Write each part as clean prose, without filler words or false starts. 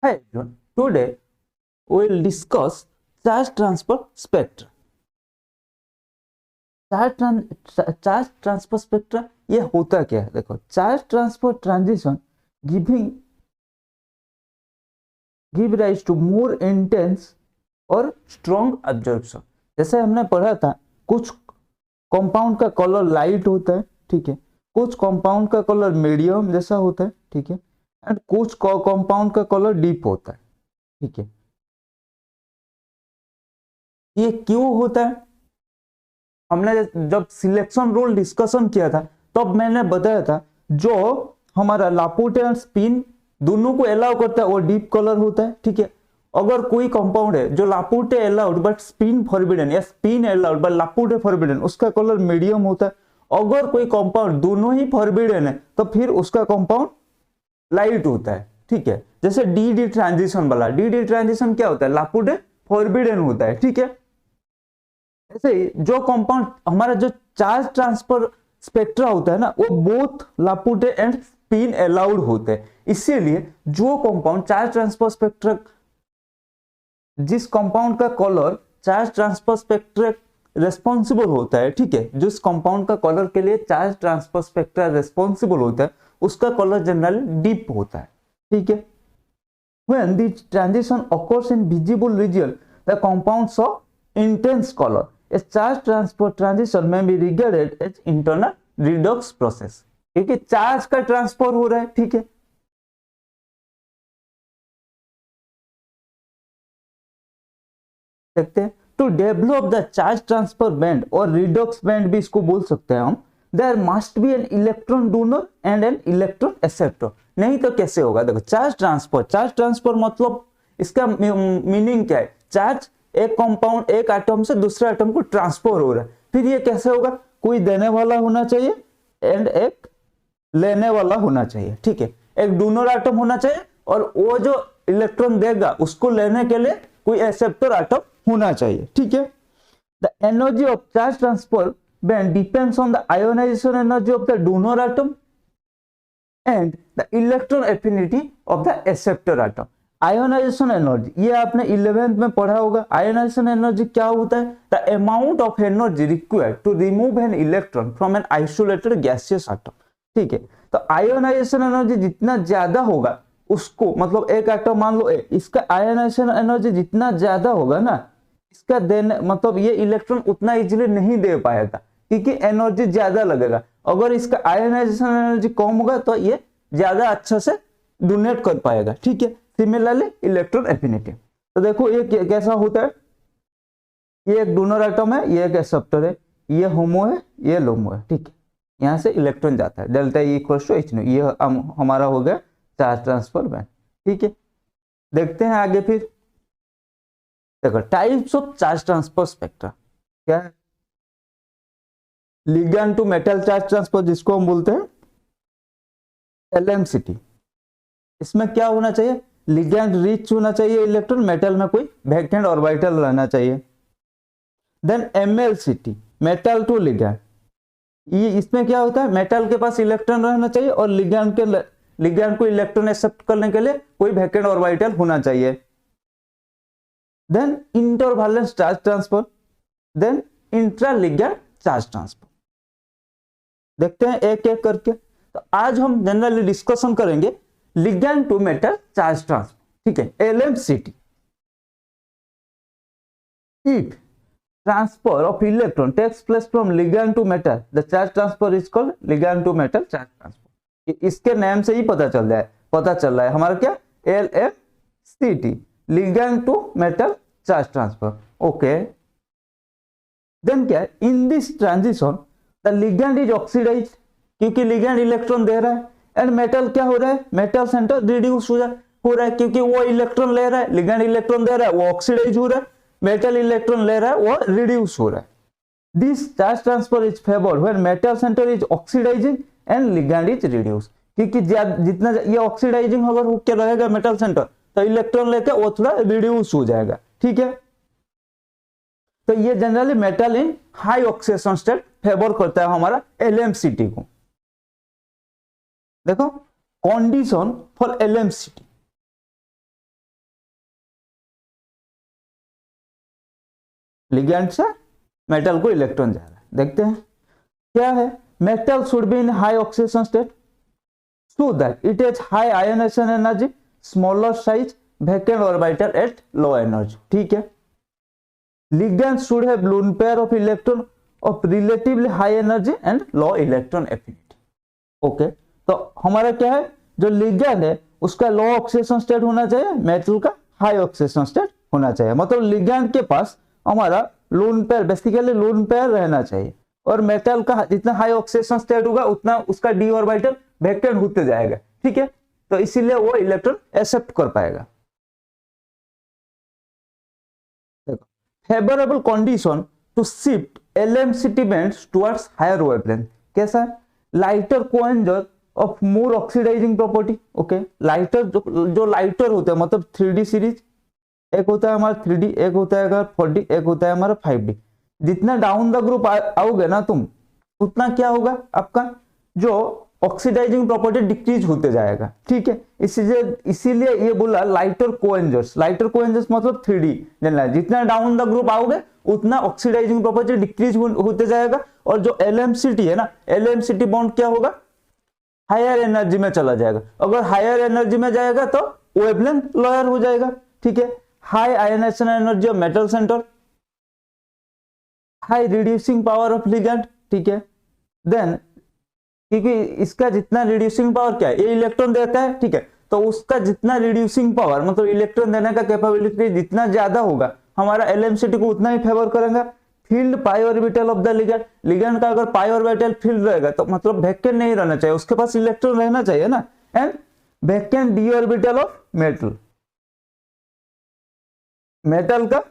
Hi everyone, today we will discuss charge transfer spectra. Charge transfer spectra ये होता क्या है? देखो, charge transfer transition give rise to more intense और strong absorption. जैसे हमने पढ़ा था, कुछ कंपाउंड का कलर लाइट होता है, ठीक है, कुछ कंपाउंड का कलर मीडियम जैसा होता है, ठीक है, एंड कुछ कंपाउंड का कलर डीप होता है, ठीक है। ये क्यों होता है? हमने जब सिलेक्शन रूल डिस्कशन किया था तब मैंने बताया था, जो हमारा लापोटे और स्पिन दोनों को अलाउ करता है वो डीप कलर होता है, ठीक है। अगर कोई कंपाउंड है जो लापोटे अलाउड बट स्पिन फॉरबिडन, या स्पिन अलाउड बट लापोटे फॉरबिडन, उसका कलर मीडियम होता है। अगर कोई कंपाउंड दोनों ही फॉरबिडन है तो फिर उसका कंपाउंड लाइट होता है, ठीक है। जैसे डी डी ट्रांजिशन वाला, डी डी ट्रांजिशन क्या होता है? लापोटे फॉरबिडन होता है, ठीक है। ऐसे ही जो कंपाउंड हमारा जो चार्ज ट्रांसफर स्पेक्ट्रा होता है ना, वो बोथ लापुटे एंड स्पिन अलाउड होते हैं। इसीलिए जो कंपाउंड चार्ज ट्रांसफर स्पेक्ट्रा, जिस कंपाउंड का colour charge transfer spectra responsible होता है, ठीक है, जिस कंपाउंड का कलर के लिए चार्ज ट्रांसफर स्पेक्ट्रा रेस्पॉन्सिबल होता है, उसका कलर जनरली डीप होता है, ठीक है। When the transition occurs in visible region, the compound show intense color. A charge transfer transition may be regarded as internal redox process, क्योंकि चार्ज का transfer हो रहा है, ठीक है। देखते हैं, to develop the charge transfer band और रिडॉक्स बैंड भी इसको बोल सकते हैं हम, there must be an electron donor and an electron acceptor. नहीं तो कैसे होगा? देखो, चार्ज ट्रांसफर मतलब इसका मीनिंग क्या है? चार्ज एक कंपाउंड, एक एटम से दूसरे एटम को ट्रांसफर हो रहा है। फिर ये कैसे होगा? कोई देने वाला होना चाहिए एंड एक लेने वाला होना चाहिए, ठीक है। एक डोनर एटम होना चाहिए और वो जो इलेक्ट्रॉन देगा उसको लेने के लिए कोई एक्सेप्टर एटम होना चाहिए, ठीक है। The energy of charge transfer band depends on the ionisation energy of the donor atom and the electron affinity of the acceptor atom. Ionisation energy, ये आपने 11th में पढ़ा होगा। आयोनाइजेशन एनर्जी क्या होता है? The amount of energy required to remove an electron from an isolated gaseous atom, ठीक है। तो आयोनाइजेशन एनर्जी जितना ज्यादा होगा उसको, मतलब एक एटम मान लो इसका आयोनाइजेशन एनर्जी जितना ज्यादा होगा ना, इसका देने मतलब ये इलेक्ट्रॉन उतना इजीली नहीं दे पाएगा क्योंकि एनर्जी ज्यादा लगेगा। अगर इसका आयोनाइजेशन एनर्जी कम होगा तो ये ज्यादा अच्छा से डोनेट कर पाएगा, ठीक है। सिमिलरली इलेक्ट्रॉन एफिनिटी, तो देखो ये कैसा होता है, ये एक डोनर एटम है, ये एक एक्सेप्टर है, ये होमो है, ये लोमो है, ठीक है। यहाँ से इलेक्ट्रॉन जाता है, delta E equals to H nu. ये हमारा हो गया चार्ज ट्रांसफर बैंड, ठीक है। देखते हैं आगे फिर। देखो, types of charge transfer spectra क्या है? Ligand to metal charge transfer, जिसको हम बोलते हैं LMCT। इसमें क्या होना चाहिए? लिगैंड रिच होना चाहिए इलेक्ट्रॉन, मेटल में कोई वैकेंट ऑर्बिटल रहना चाहिए। Then MLCT, metal to ligand. ये इसमें क्या होता है? मेटल के पास इलेक्ट्रॉन रहना चाहिए और लिगैंड को इलेक्ट्रॉन एक्सेप्ट करने के लिए कोई वैकेंट ऑर्बिटल होना चाहिए। Then intervalence charge transfer, then intra ligand charge transfer. देखते हैं एक एक करके। तो आज हम जनरली डिस्कशन करेंगे ligand to metal charge transfer, ठीक है, LMCT। If transfer of electron takes place from ligand to metal, the charge transfer is called ligand to metal charge transfer. इसके नाम से ही पता चल रहा है हमारा क्या? LMCT, ligand to metal charge transfer, okay. Then क्या है? In this transition the ligand is oxidise, क्योंकि लिगैंड इलेक्ट्रॉन दे रहा है, एंड मेटल क्या हो रहा है? मेटल सेंटर रिड्यूस हो रहा है, क्योंकि वो इलेक्ट्रॉन ले रहा है, लिगैंड इलेक्ट्रॉन दे रहा है, वो ऑक्सीडाइज हो रहा है, मेटल इलेक्ट्रॉन ले रहा है, वो रिड्यूस हो रहा है। This charge transfer is favoured when metal centre is oxidising and ligand is reduce, क्योंकि जितना ये ऑक्सीडाइजिंग अगर होकर रहेगा मेटल सेंटर, तो इलेक्ट्रॉन लेकर वो थोड़ा रिड्यूस हो जाएगा, ठीक है। तो ये जनरली मेटल इन हाई ऑक्सीडेशन स्टेट फेवर करता है हमारा LMCT को। देखो, कंडीशन फॉर LMCT, लिगेंड से मेटल को इलेक्ट्रॉन जा रहा है। देखते हैं क्या है, metal should be in high oxidation state so that it has high ionization energy, smaller size, vacant orbital at low energy। ठीक है, ligand should have lone pair of electron of relatively high energy and low electron affinity। Okay, तो हमारा क्या है, जो ligand है उसका लो oxidation state होना चाहिए, मेटल का हाई ऑक्सीडेशन स्टेट होना चाहिए। मतलब लिगैंड के पास हमारा lone pair, basically lone pair रहना चाहिए, और मेटल का जितना हाई ऑक्सीडेशन स्टेट होगा उतना उसका डी ऑर्बिटल वैकेंट होते जाएगा। ठीक है, तो इसीलिए वो इलेक्ट्रॉन एक्सेप्ट कर पाएगा। देखो, favourable condition to shift LMCT bands towards higher wavelength कैसा है, lighter congener of more oxidizing property. Okay, lighter जो लाइटर होता है, मतलब 3D सीरीज, एक होता है हमारा 3D, एक होता है 4D, एक होता है हमारा 5D। जितना डाउन द ग्रुप आओगे ना तुम, उतना क्या होगा, आपका जो ऑक्सीडाइजिंग प्रॉपर्टी डिक्रीज होते जाएगा। ठीक है, इसीलिए ये बोला लाइटर कोएंजर्स। लाइटर कोएंजर्स मतलब 3D जानना है, जितना डाउन द ग्रुप आओगे उतना ऑक्सीडाइजिंग प्रॉपर्टी डिक्रीज होते जाएगा। और जो LMCT है ना, LMCT बॉन्ड क्या होगा, हायर एनर्जी में चला जाएगा। अगर हायर एनर्जी में जाएगा तो वेवलेंथ लोअर हो जाएगा। ठीक है, high ionisation energy of metal centre, high reducing power of ligand. ठीक है, देन क्योंकि इसका जितना रिड्यूसिंग पावर क्या है, ये इलेक्ट्रॉन देता है। ठीक है, तो उसका जितना रिड्यूसिंग पावर मतलब इलेक्ट्रॉन देने का कैपेबिलिटी जितना ज्यादा होगा, हमारा LMCT को उतना ही फेवर करेगा। Field pi orbital of the ligand, ligand का अगर पाई ऑर्बिटल फील्ड रहेगा तो मतलब वैकेंट नहीं रहना चाहिए, उसके पास इलेक्ट्रॉन रहना चाहिए ना। And vacant D orbital of metal, metal का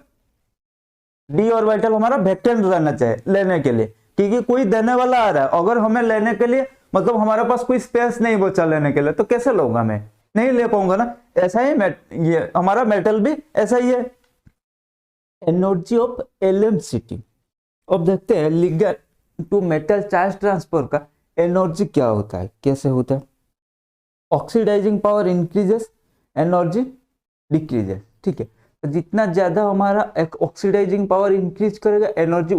डी ऑर्बिटल हमारा वैकेंट रहना चाहिए लेने के लिए, क्योंकि कोई देने वाला आ रहा है। अगर हमें लेने के लिए मतलब हमारे पास कोई स्पेस नहीं बचा लेने के लिए, तो कैसे लूंगा, मैं नहीं ले पाऊंगा ना। ऐसा ही ये हमारा मेटल भी ऐसा ही है। एनर्जी ऑफ LMCT, अब देखते हैं ligand to metal charge transfer का एनर्जी क्या होता है, कैसे होता है। Oxidising power increases, energy decreases. ठीक है, तो जितना ज्यादा हमारा एक ऑक्सीडाइजिंग पावर इंक्रीज करेगा, एनर्जी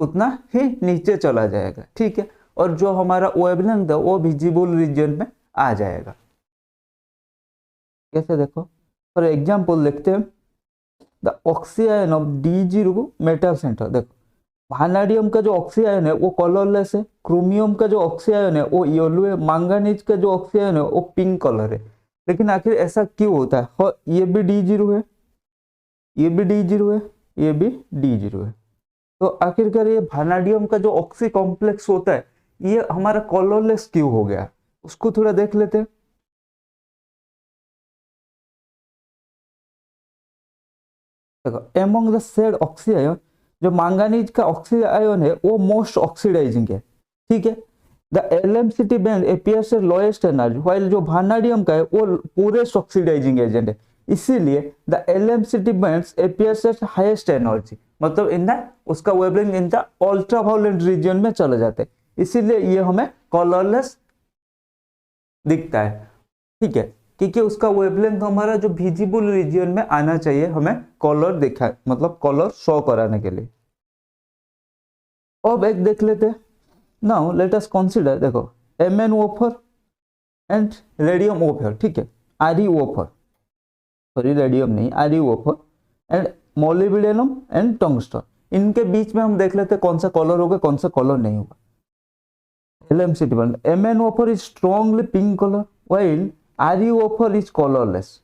उतना ही नीचे चला जाएगा। ठीक है, और जो हमारा वेवलेंथ है वो विजिबल रीजन में आ जाएगा। कैसे, देखो फॉर एग्जांपल देखते हैं, the oxy ion of D0 metal centre. देखो वानेडियम का जो ऑक्सी आयन है वो कलरलेस है, क्रोमियम का जो ऑक्सी आयन है वो येलो है, मैंगनीज का जो ऑक्सी आयन है वो पिंक कलर है। लेकिन आखिर ऐसा क्यों होता है, ये भी D0 है, ये भी D0 है, ये भी D0 है। तो आखिरकार ये वानेडियम का जो ऑक्सी कॉम्प्लेक्स होता है ये हमारा कलरलेस क्यों हो गया, उसको थोड़ा देख लेते हैं। देखो among the said oxy ion, जो मैंगनीज का ऑक्सी आयन है वो मोस्ट ऑक्सीडाइजिंग है। ठीक है, the LMCT band appears eight lowest energy, while जो वानेडियम का है वो पूरेस्ट ऑक्सीडाइजिंग एजेंट है। इसीलिए the LMCT bands appears at highest energy, मतलब इन द उसका wavelength in the ultraviolet region में चले जाते हैं, इसीलिए ये हमें कलरलेस दिखता है। ठीक है, क्योंकि उसका वेवलेंथ हमारा जो विजिबल रीजन में आना चाहिए, हमें कलर दिखा मतलब कलर शो कराने के लिए। अब एक देख लेते हैं, नाउ लेट अस कंसीडर, देखो MnO4 एंड रेडियम O4। ठीक है, ReO4, सॉरी रेडियम नहीं, ReO4 and molybdenum and tungsten, इनके बीच में हम देख लेते हैं कौन सा कलर होगा कौन सा कलर नहीं होगा। LMCT band MnO4 is strongly pink colour while ReO4 is colourless.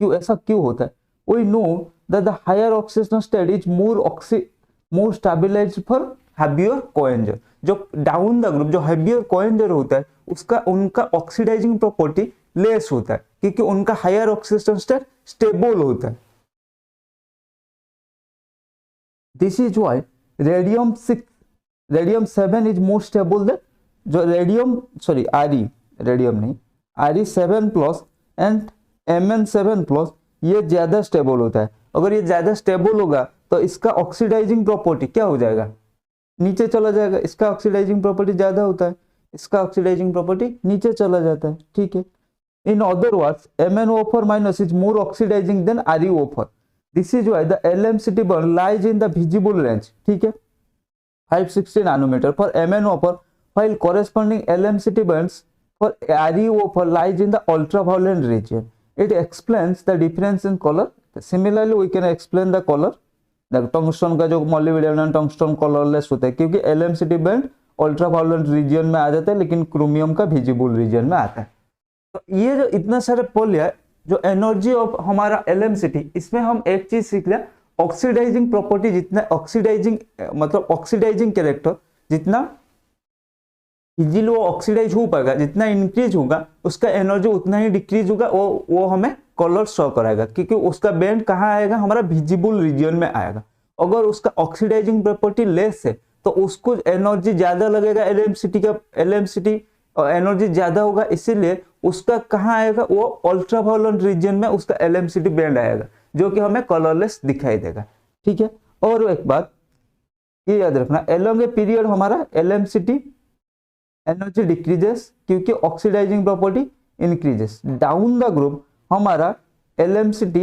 क्यों, ऐसा क्यों होता है? We know that the higher oxidation state is more stabilized for heavier congener. जो डाउन द ग्रुप जो हेवियर कोएंजर होता है उसका उनका ऑक्सीडाइजिंग प्रॉपर्टी लेस होता है, क्योंकि उनका हायर ऑक्सीडेशन स्टेट स्टेबल होता है। This is why radium 7 is more stable then जो रेडियम नहीं Re7 plus and Mn7 plus, ये ज्यादा स्टेबल होता है। अगर ये ज्यादा स्टेबल होगा तो इसका ऑक्सीडाइजिंग प्रॉपर्टी क्या हो जाएगा, नीचे चला जाएगा। इसका ऑक्सीडाइजिंग प्रॉपर्टी ज्यादा होता है, इसका ऑक्सीडाइजिंग प्रॉपर्टी नीचे चला जाता है। ठीक है, in other words MnO4 minus is more oxidising than ReO4। This is why the LMCT burn lies in the visible range, ठीक है, 560 nanometre for MnO while corresponding LMCT bands for ReO lies in the ultraviolet region. It explains the difference in color. Similarly, we can explain the color. Tungsten का जो molybdenum tungsten colourless होता है क्योंकि LMCT band ultraviolet region में आ जाता है लेकिन chromium का विजिबल रीजन में आता है। तो ये जो इतना सारे पोल है, जो एनर्जी ऑफ हमारा LMCT, इसमें हम एक चीज सीख लिया, ऑक्सीडाइजिंग प्रॉपर्टी जितना ऑक्सीडाइजिंग मतलब ऑक्सीडाइजिंग कैरेक्टर जितना इजीली वो ऑक्सीडाइज हो पाएगा, जितना इंक्रीज होगा उसका एनर्जी उतना ही डिक्रीज होगा, वो हमें कलर शो कराएगा क्योंकि उसका बैंड कहाँ आएगा, हमारा विजिबल रीजन में आएगा। अगर उसका ऑक्सीडाइजिंग प्रॉपर्टी लेस है तो उसको एनर्जी ज्यादा लगेगा, LMCT एनर्जी ज्यादा होगा, इसीलिए उसका कहाँ आएगा, वो अल्ट्रावायलेट रीजन में उसका LMCT बैंड आएगा जो कि हमें कलरलेस दिखाई देगा, ठीक है। और एक बात ये याद रखना, एलोंग ए पीरियड हमारा LMCT एनर्जी डिक्रीजेस क्योंकि oxidising property increases. Down the group हमारा LMCT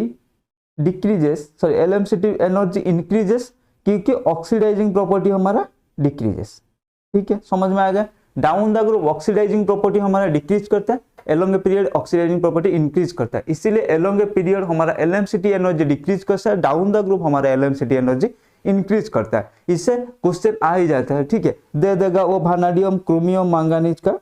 एनर्जी इंक्रीजेस क्योंकि ऑक्सीडाइजिंग प्रॉपर्टी हमारा डिक्रीजेस, ठीक है, समझ में आ गया। Down the group oxidising property हमारा डिक्रीज करता है, along a period oxidising property increase करता है, इसीलिए एलोंग ए पीरियड हमारा LMCT एनर्जी डिक्रीज करता है, डाउन द ग्रुप हमारा LMCT एनर्जी इंक्रीज करता है। इससे क्वेश्चन आ ही जाता है, ठीक है, दे देगा वो वानाडियम क्रोमियम मैंगनीज का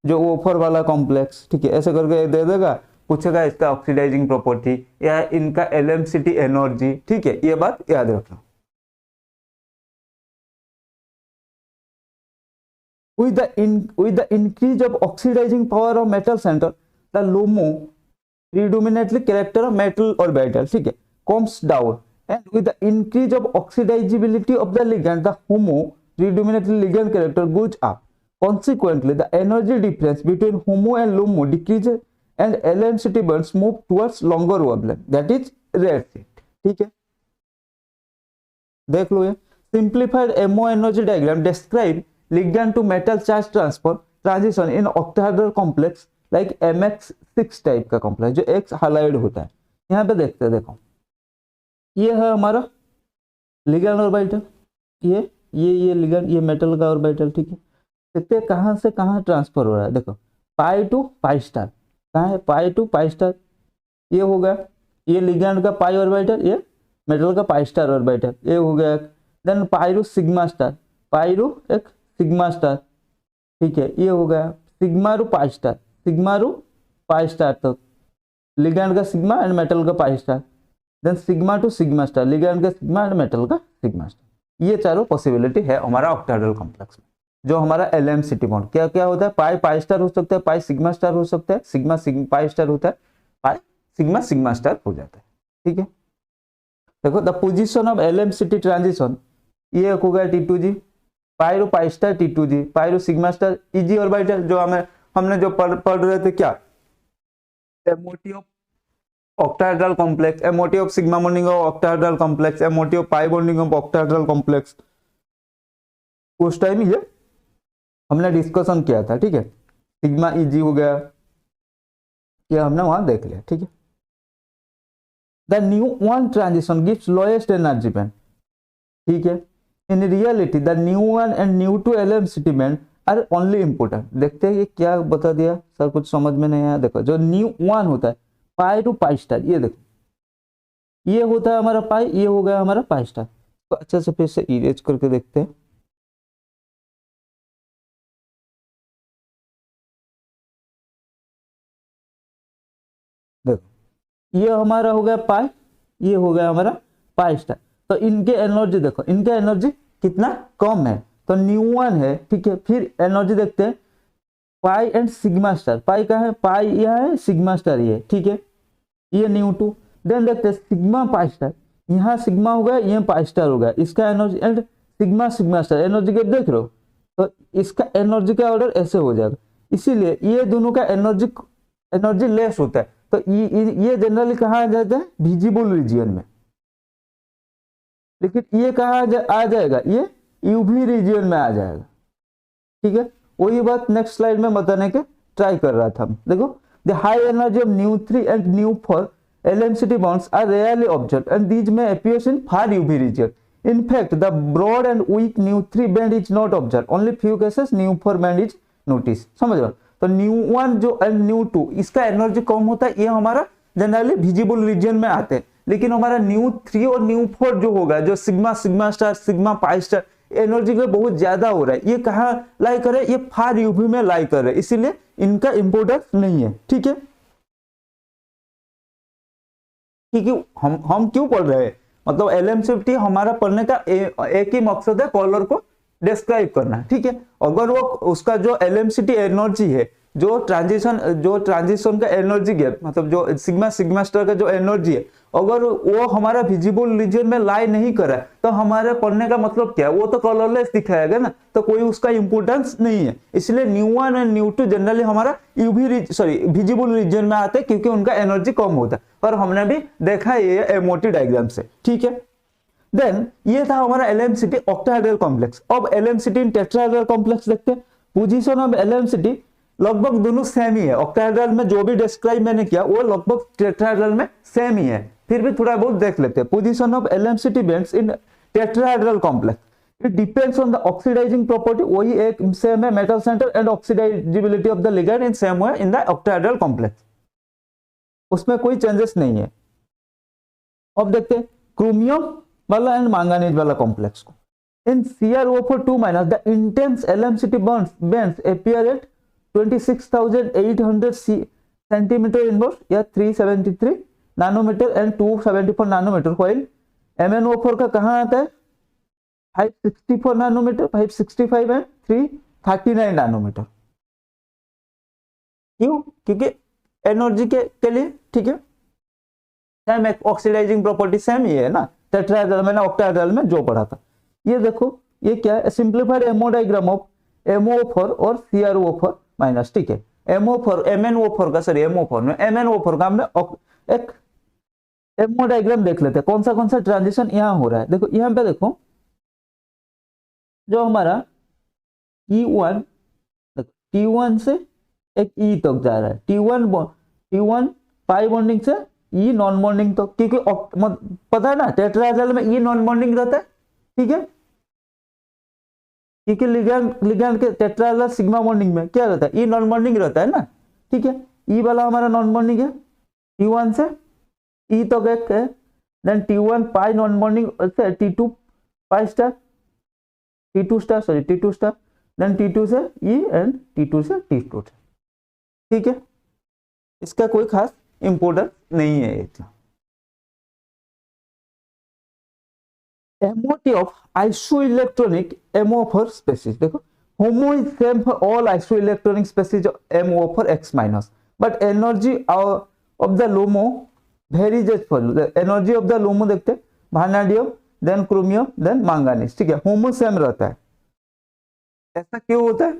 जो ओफर वाला कॉम्प्लेक्स, ठीक है, ऐसे करके दे देगा, पूछेगा इसका ऑक्सीडाइजिंग प्रॉपर्टी या इनका LMCT एनर्जी, ठीक है, ये बात याद रखना। with the increase of oxidizing power of metal center, the LUMO predominantly character of metal orbital, ठीक है, comes down, and with the increase of oxidizability of the ligand, the HOMO predominantly ligand character goes up. Consequently, the energy difference between HOMO and LUMO decreases and LMCT bands move towards longer wavelength, that is redshift, ठीक है। देख लो ये simplified MO energy diagram describe ligand to metal charge transfer transition in octahedral complex like MX6 type का complex जो X highlight होता है। यहाँ पे देखते हैं, देखो ये है हमारा लिगैंड ऑर्बिटल, ये लिगैंड, ये मेटल का ऑर्बिटल, ठीक है। देखते हैं कहाँ से कहाँ ट्रांसफर हो रहा है, देखो पाई टू पाई स्टार, कहाँ है पाई टू पाई स्टार, ये हो गया, ये लिगैंड का पाई ऑर्बिटल, ये मेटल का पाई स्टार ऑर्बिटल, ये हो गया। देन पायरू सिग्मा स्टार, पायरू एक सिग्मा स्टार, ठीक है, ये हो गया सिग्मा रू पाई स्टार, सिग्मा रू पाई स्टार, तो लिगैंड का सिग्मा एंड मेटल का pi star, then sigma two sigma star, ligand का सिग्मा एंड मेटल का सिग्मा स्टार। ये चारों पॉसिबिलिटी है हमारा ऑक्टाहेड्रल कॉम्प्लेक्स में। जो हमारा LMCT बॉन्ड क्या क्या होता है, पाई पाई स्टार हो सकता है, पाई सिग्मा स्टार हो सकता है, सिग्मा पाई स्टार होता है, पाई सिग्मा स्टार हो जाता है, ठीक है। देखो the position of LMCT transition, ये हो गया T2G, pyro pi star T2G, pyro sigma star EG orbital, जो हमने जो पढ़ रहे थे क्या, MOT of octahedral complex, MOT of sigma bonding of octahedral complex, MOT of pi bonding of octahedral complex, उस टाइम ये हमने डिस्कशन किया था, ठीक है। सिग्मा EG हो गया, ये हमने वहां देख लिया, ठीक है। The nu one transition gives lowest energy band, ठीक है। In reality the nu one and nu two LMCT band are only important. देखते हैं ये क्या बता दिया सर, कुछ समझ में नहीं आया। देखो जो न्यू वन होता है पाई टू पाई स्टार, ये देखो ये होता है हमारा पाई, ये हो गया हमारा पाई स्टार। तो अच्छे से फिर से इरेज करके देखते हैं, देखो ये हमारा हो गया पाई, ये हो गया हमारा पाई स्टार। तो इनके एनर्जी देखो, इनके एनर्जी कितना कम है, तो न्यू वन है, ठीक है। फिर एनर्जी देखते हैं पाई एंड सिग्मा स्टार, पाई का है, पाई यह है, सिग्मा स्टार ये, ठीक है, ये न्यू टू। देन देखते हैं सिग्मा पाई स्टार, यहाँ सिग्मा हो गया, ये पाई स्टार हो गया, इसका energy and sigma star energy के देख रहे हो, तो इसका एनर्जी का ऑर्डर ऐसे हो जाएगा। इसीलिए ये दोनों का एनर्जी लेस होता है, तो ये जनरली कहाँ आ जाता है, विजिबल रीजियन में। लेकिन ये कहाँ आ जाएगा, ये यूवी रीजियन में आ जाएगा, ठीक है। वही बात नेक्स्ट स्लाइड में बताने के ट्राई कर रहा था। देखो the high energy of new 3 and new 4 LMCT bonds are rarely observed and these may appear in far UV region. In fact, the broad and weak nu3 band is not observed. Only few cases nu4 band is noticed. समझ रहे हो? तो nu1 जो and nu2 इसका energy कम होता है, ये हमारा जनरली विजिबल रीजन में आते हैं, लेकिन हमारा nu3 और nu4 जो होगा, जो sigma sigma star sigma pi star energy का बहुत ज्यादा हो रहा है, ये कहाँ लाई कर रहे हैं? ये फार यूवी में लाई कर रहे हैं, इसीलिए इनका इंपोर्टेंस नहीं है। ठीक है, क्योंकि हम क्यों पढ़ रहे हैं, मतलब LMCT हमारा पढ़ने का एक ही मकसद है, कलर को डिस्क्राइब करना। ठीक है, अगर वो उसका जो LMCT एनर्जी है, जो ट्रांजिशन का एनर्जी गैप, मतलब जो सिग्मा सिग्मा स्टार का जो एनर्जी है, अगर वो हमारा विजिबल रीजन में लाई नहीं करा तो हमारे पढ़ने का मतलब क्या है? वो तो कलरलेस दिखाएगा ना, तो कोई उसका इंपोर्टेंस नहीं है। इसलिए nu1 और nu2 जनरली हमारा विजिबल रीजन में आते हैं, क्योंकि उनका एनर्जी कम होता है, और हमने भी देखा है ये MOT डायग्राम से। ठीक है, देन ये था हमारा LMCT ऑक्टाहेड्रल कॉम्प्लेक्स। अब LMCT इन टेट्राहेड्रल कॉम्प्लेक्स देखते हैं। पोजीशन ऑफ LMCT लगभग दोनों सेम ही है, ऑक्टाहेड्रल में जो भी डिस्क्राइब मैंने किया वो लगभग टेट्राहेड्रल में सेम ही है, फिर भी थोड़ा बहुत देख लेते हैं। Position of LMCT bands in tetrahedral complex, it depends on the oxidizing property, वही एक सेम है, metal centre and oxidizability of the ligand in same way in the octahedral complex, उसमें कोई चेंजेस नहीं है। अब देखते हैं क्रोमियम वाला एंड मैंगनीज वाला कॉम्प्लेक्स को। इन CrO4 the intense LMCT bands appear at 26,800 centimeter inverse या 373 nanometre and 274 nanometre, while MnO4 का कहाँ आता है? 564 नैनोमीटर, 565 एंड 339 नैनोमीटर। क्यों? क्योंकि एनर्जी के लिए। ठीक है, सेम ऑक्सीडाइजिंग प्रॉपर्टी सेम ही है ना, टेट्राहेड्रल में ना ऑक्टाहेड्रल में जो पढ़ा था। ये देखो, ये क्या है? Simplified ammo diagram of MnO4 और CrO4-। ठीक है, MnO4 का हमने एक एमओ डायग्राम देख लेते हैं, कौन सा ट्रांजिशन यहाँ हो रहा है। देखो यहाँ पे देखो, जो हमारा T1 से एक E तक जा रहा है, T1 पाई बॉन्डिंग से E नॉन बॉन्डिंग तक, क्योंकि पता है ना टेट्राहेड्रल में E नॉन बॉन्डिंग रहता है। ठीक है, क्योंकि लिगैंड के टेट्राहेड्रल सिग्मा बॉन्डिंग में क्या रहता है? E नॉन बॉन्डिंग रहता है ना। ठीक है, E वाला हमारा नॉन बॉन्डिंग है, T1 से E तक एक है, देन T1 पाई नॉन बॉन्डिंग से T2 pi star, T2 star, then T2 से E एंड T2 से T2। ठीक है, इसका कोई खास इंपोर्टेंस नहीं है इतना। MOT of isoelectronic MO4 species, देखो HOMO is same for all isoelectronic species of MO4 X-, but energy of the LUMO varies as follows। the energy of the LUMO देखते हैं, vanadium, then chromium, then manganese। ठीक है, HOMO same रहता है। ऐसा क्यों होता है?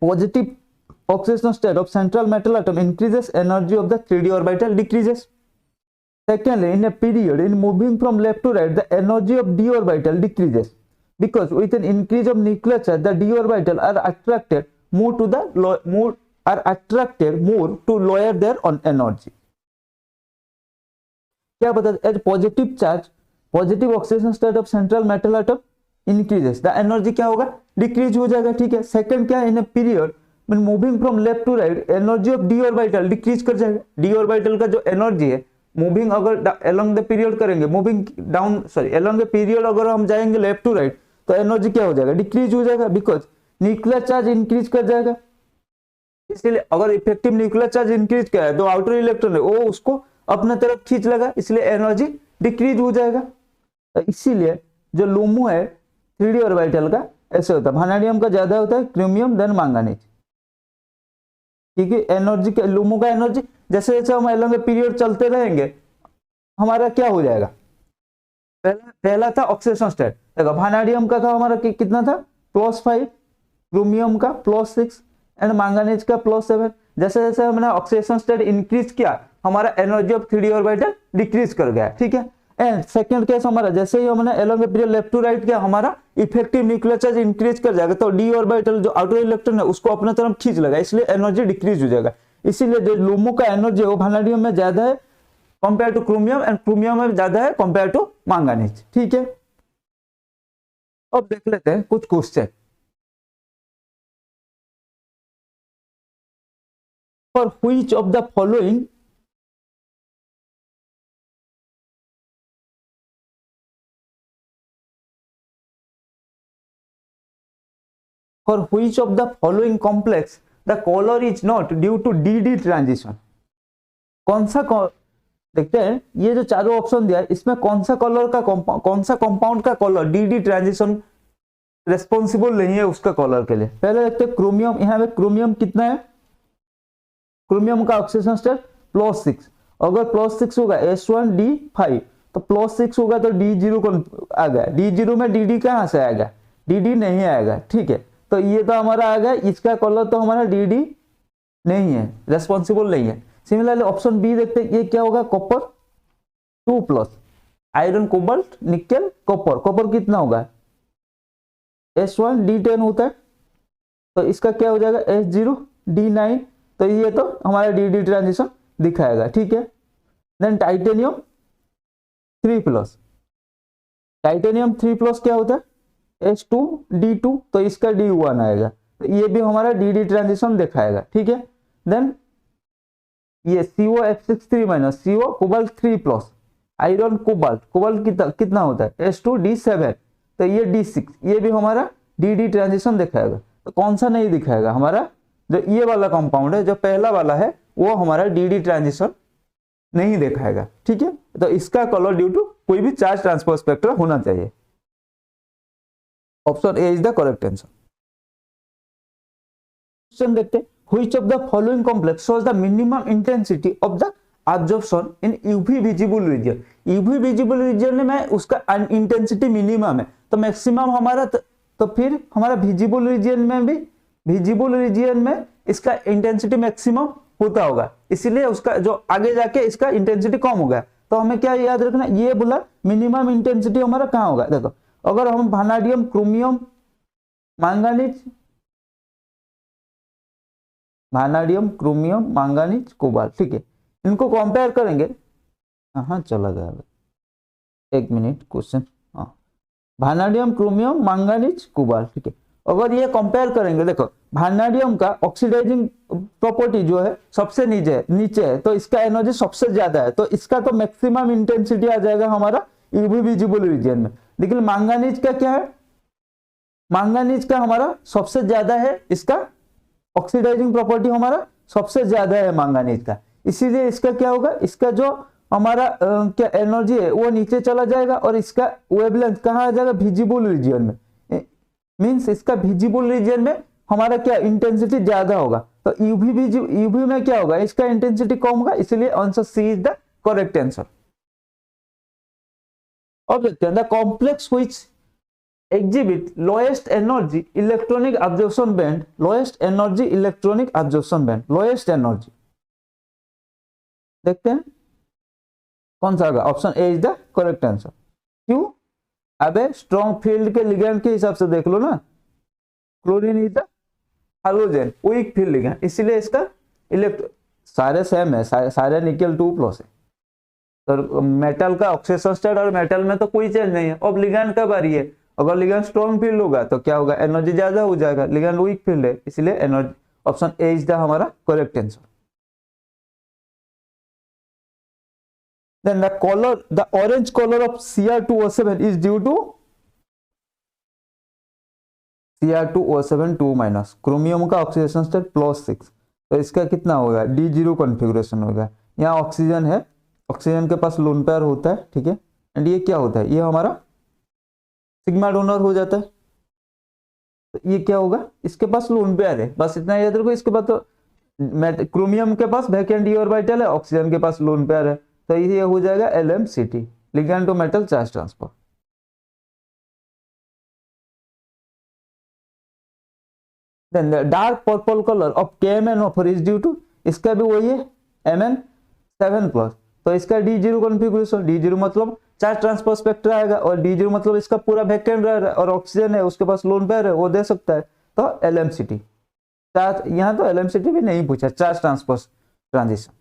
Positive oxidation state of central metal atom increases, energy of the 3d orbital decreases। Secondly, in a period in moving from left to right, the energy of d orbital decreases because with an increase of nuclear charge, the d orbital are attracted more to lower their on energy। क्या बता? as positive charge, positive oxidation state of central metal atom increases, the energy क्या होगा? Decrease हो जाएगा। ठीक है, second क्या है? In a period when moving from left to right, energy of d orbital decrease कर जाएगा। d orbital का जो एनर्जी है, मूविंग अगर along the period करेंगे, along the period अगर हम जाएंगे लेफ्ट टू राइट, तो एनर्जी क्या हो जाएगा? डिक्रीज हो जाएगा, बिकॉज न्यूक्लियर चार्ज इंक्रीज कर जाएगा। इसलिए अगर इफेक्टिव न्यूक्लियर चार्ज इंक्रीज किया है तो आउटर इलेक्ट्रॉन है वो उसको अपने तरफ खींच लेगा, इसलिए एनर्जी डिक्रीज हो जाएगा। तो इसीलिए जो LUMO है 3d ऑर्बिटल का ऐसे होता है, वैनेडियम का ज्यादा होता है, क्रोमियम देन मैंगनीज, क्योंकि एनर्जी के LUMO का एनर्जी जैसे जैसे हम एलोंग पीरियड चलते रहेंगे हमारा क्या हो जाएगा? पहला था ऑक्सीडेशन स्टेट, देखो वैनेडियम का था हमारा कितना था? +5, क्रोमियम का +6 एंड मैंगनीज का +7। जैसे जैसे हमने ऑक्सीडेशन स्टेट इंक्रीज किया, हमारा energy of 3d orbital decrease कर गया। ठीक है, एंड सेकंड केस हमारा जैसे ही हमने along period left to right किया, हमारा इफेक्टिव न्यूक्लियर चार्ज इंक्रीज कर जाएगा, तो d ऑर्बिटल जो आउटर इलेक्ट्रॉन है उसको अपने तरफ खींच लेगा, इसलिए एनर्जी डिक्रीज हो जाएगा। इसीलिए जो LUMO का एनर्जी है वो वैनेडियम में ज्यादा है compare two chromium and chromium में ज्यादा है कंपेयर टू मैंगनीज। ठीक है, अब देख लेते हैं कुछ question. For which of the following For which of the following complex the color is not due to DD transition? कौन सा देखते हैं, ये जो चारों ऑप्शन दिया है इसमें कौन सा कलर का कौन सा कंपाउंड का कलर DD ट्रांजिशन रेस्पॉन्सिबल नहीं है उसका कलर के लिए। पहले देखते हैं क्रोमियम, यहाँ पे क्रोमियम कितना है, क्रोमियम का ऑक्सीजन स्टेट +6, अगर +6 होगा S1D5 तो +6 होगा तो D0 आ गया, D0 में DD कहाँ से आएगा, DD नहीं आएगा। ठीक है, तो ये तो हमारा आ गया, इसका कलर तो हमारा DD नहीं है, रेस्पॉन्सिबल नहीं है। सिमिलरली ऑप्शन बी देखते हैं, ये क्या होगा, copper 2+, iron cobalt nickel copper, copper कितना होगा S1D10 होता है, तो इसका क्या हो जाएगा S0D9, तो ये तो हमारा DD ट्रांजिशन दिखाएगा। ठीक है, देन टाइटेनियम 3+, टाइटेनियम 3+ क्या होता है S2D2, तो इसका D1 आएगा, तो ये भी हमारा DD ट्रांजिशन दिखाएगा। ठीक है, देन ये COF63- CO cobalt 3+, iron cobalt, cobalt कितना होता है S2D7, तो ये D6, ये भी हमारा DD ट्रांजिशन दिखाएगा। तो कौन सा नहीं दिखाएगा, हमारा जो ये वाला कंपाउंड है, जो पहला वाला है वो हमारा DD ट्रांजिशन नहीं दिखाएगा। ठीक है, तो इसका कलर ड्यू टू कोई भी चार्ज ट्रांसफर स्पेक्ट्रा होना चाहिए। Option A is the correct answer. Question देखते हैं, which of the following complex shows the minimum intensity of the absorption in UV visible region. UV visible region में उसका intensity minimum है, तो maximum हमारा तो फिर हमारा विजिबल रीजन में भी, विजिबल रीजन में इसका इंटेंसिटी मैक्सिमम होता होगा, इसीलिए उसका जो आगे जाके इसका इंटेंसिटी कम होगा। तो हमें क्या याद रखना, ये बोला मिनिमम इंटेंसिटी हमारा कहाँ होगा। देखो, अगर हम vanadium chromium manganese, vanadium chromium manganese cobalt, ठीक है, इनको कंपेयर करेंगे। हाँ चला गया, एक मिनट, क्वेश्चन, हाँ, वैनेडियम क्रोमियम मैंगनीज कोबाल्ट, ठीक है, अगर ये कंपेयर करेंगे, देखो वैनेडियम का ऑक्सीडाइजिंग प्रॉपर्टी जो है सबसे नीचे है, तो इसका एनर्जी सबसे ज्यादा है, तो इसका तो मैक्सिमम इंटेंसिटी आ जाएगा हमारा यूवी विजिबल रीजन में। लेकिन मैंगनीज का क्या है, मैंगनीज का हमारा सबसे ज्यादा है, इसका ऑक्सीडाइजिंग प्रॉपर्टी हमारा सबसे ज्यादा है मैंगनीज का, इसीलिए इसका क्या होगा, इसका जो हमारा क्या एनर्जी है वो नीचे चला जाएगा, और इसका वेवलेंथ कहाँ आ जाएगा, विजिबल रीजन में, मींस इसका विजिबल रीजन में हमारा क्या इंटेंसिटी ज्यादा होगा, तो यूवी में क्या होगा, इसका इंटेंसिटी कम होगा, इसलिए answer C is the correct answer. अब देखते हैं, the complex which exhibit lowest energy electronic absorption band, lowest energy electronic absorption band, lowest energy देखते हैं कौन सा होगा, option A is the correct answer. क्यों, अबे स्ट्रॉन्ग फील्ड के लिगेंड के हिसाब से देख लो ना, chlorine is the hydrogen weak field ligand, इसीलिए इसका सारे सेम है, सारे निकेल 2+ है, तो मेटल का ऑक्सीडेशन स्टेट और मेटल में तो कोई चेंज नहीं है। अब लिगेंड का बारी है, अगर लिगेंड स्ट्रॉन्ग फील्ड होगा तो क्या होगा, एनर्जी ज्यादा हो जाएगा, लिगेंड वीक फील्ड है, इसलिए energy, option A is the हमारा correct answer. Then the orange color of Cr2O7 is due to Cr2O7 2-, chromium का ऑक्सीडेशन स्टेट +6, तो इसका कितना होगा, D0 कॉन्फ़िगरेशन होगा। यहाँ ऑक्सीजन है, ऑक्सीजन के पास लोन पेयर होता है, ठीक है, एंड ये क्या होता है, ये हमारा सिग्मा डोनर हो जाता है, तो ये क्या होगा, इसके पास लोन पेयर है, बस इतना याद रखो। इसके बाद तो क्रोमियम के पास वैकेंट ऑर्बिटल है, ऑक्सीजन के पास लोन पेयर है, तो ये हो जाएगा LMCT, ligand to metal charge transfer. Then the dark purple colour of KMnO4 is due to, इसका भी वही है Mn7+, तो इसका D0 कॉन्फ़िगरेशन, D0 मतलब चार्ज ट्रांसफर स्पेक्ट्रा आएगा, और D0 मतलब इसका पूरा वैकेंट रह रहा है, और ऑक्सीजन है उसके पास लोन पेयर है, वो दे सकता है, तो LMCT। चार्ज, यहाँ तो एलएमसीटी भी नहीं पूछा, चार्ज ट्रांसपोर्ट ट्रांजिशन।